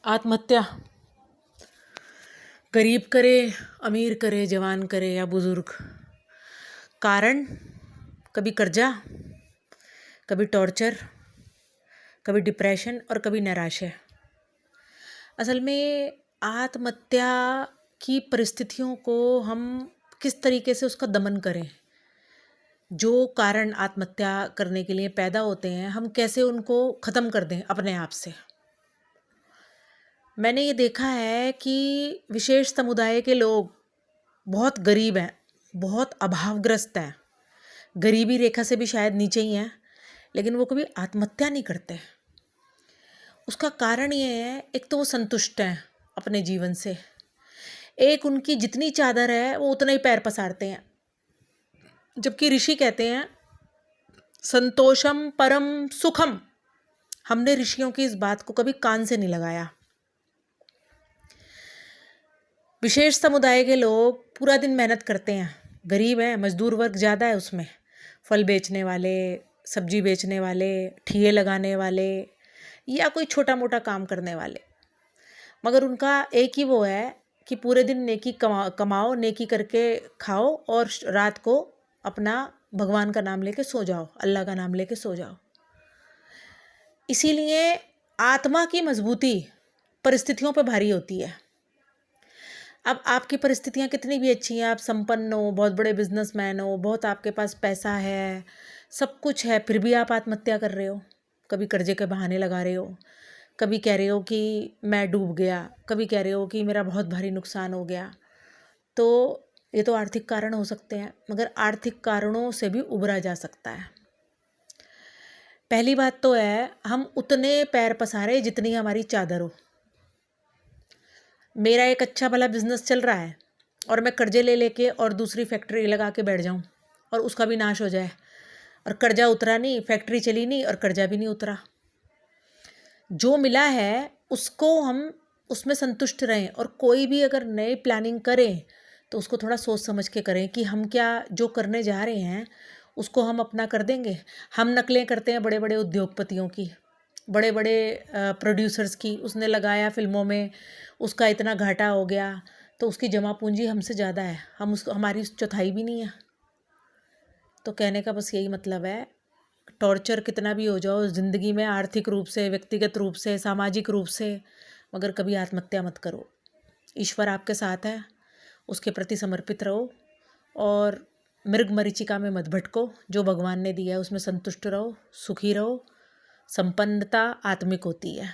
आत्महत्या गरीब करे, अमीर करे, जवान करे या बुज़ुर्ग, कारण कभी कर्जा, कभी टॉर्चर, कभी डिप्रेशन और कभी निराशा। असल में आत्महत्या की परिस्थितियों को हम किस तरीके से उसका दमन करें, जो कारण आत्महत्या करने के लिए पैदा होते हैं, हम कैसे उनको ख़त्म कर दें अपने आप से। मैंने ये देखा है कि विशेष समुदाय के लोग बहुत गरीब हैं, बहुत अभावग्रस्त हैं, गरीबी रेखा से भी शायद नीचे ही हैं, लेकिन वो कभी आत्महत्या नहीं करते। उसका कारण ये है, एक तो वो संतुष्ट हैं अपने जीवन से, एक उनकी जितनी चादर है वो उतना ही पैर पसारते हैं। जबकि ऋषि कहते हैं संतोषम परम सुखम। हमने ऋषियों की इस बात को कभी कान से नहीं लगाया। विशेष समुदाय के लोग पूरा दिन मेहनत करते हैं, गरीब हैं, मजदूर वर्ग ज़्यादा है उसमें, फल बेचने वाले, सब्जी बेचने वाले, ठिये लगाने वाले या कोई छोटा मोटा काम करने वाले, मगर उनका एक ही वो है कि पूरे दिन नेकी कमाओ, नेकी करके खाओ और रात को अपना भगवान का नाम लेके सो जाओ, अल्लाह का नाम लेके सो जाओ। इसीलिए आत्मा की मजबूती परिस्थितियों पे भारी होती है। अब आपकी परिस्थितियाँ कितनी भी अच्छी हैं, आप संपन्न हो, बहुत बड़े बिजनेसमैन हो, बहुत आपके पास पैसा है, सब कुछ है, फिर भी आप आत्महत्या कर रहे हो। कभी कर्जे के बहाने लगा रहे हो, कभी कह रहे हो कि मैं डूब गया, कभी कह रहे हो कि मेरा बहुत भारी नुकसान हो गया। तो ये तो आर्थिक कारण हो सकते हैं, मगर आर्थिक कारणों से भी उबरा जा सकता है। पहली बात तो है, हम उतने पैर पसारे जितनी हमारी चादर हो। मेरा एक अच्छा भला बिजनेस चल रहा है और मैं कर्जे ले लेके और दूसरी फैक्ट्री लगा के बैठ जाऊं और उसका भी नाश हो जाए, और कर्जा उतरा नहीं, फैक्ट्री चली नहीं और कर्जा भी नहीं उतरा। जो मिला है उसको हम उसमें संतुष्ट रहें, और कोई भी अगर नई प्लानिंग करें तो उसको थोड़ा सोच समझ के करें कि हम क्या जो करने जा रहे हैं उसको हम अपना कर देंगे। हम नकलें करते हैं बड़े बड़े उद्योगपतियों की, बड़े बड़े प्रोड्यूसर्स की, उसने लगाया फिल्मों में, उसका इतना घाटा हो गया, तो उसकी जमा पूंजी हमसे ज़्यादा है, हम उसको हमारी चौथाई भी नहीं है। तो कहने का बस यही मतलब है, टॉर्चर कितना भी हो जाओ ज़िंदगी में, आर्थिक रूप से, व्यक्तिगत रूप से, सामाजिक रूप से, मगर कभी आत्महत्या मत करो। ईश्वर आपके साथ है, उसके प्रति समर्पित रहो और मृग मरीचिका में मत भटको। जो भगवान ने दिया है उसमें संतुष्ट रहो, सुखी रहो। संपन्नता आत्मिक होती है।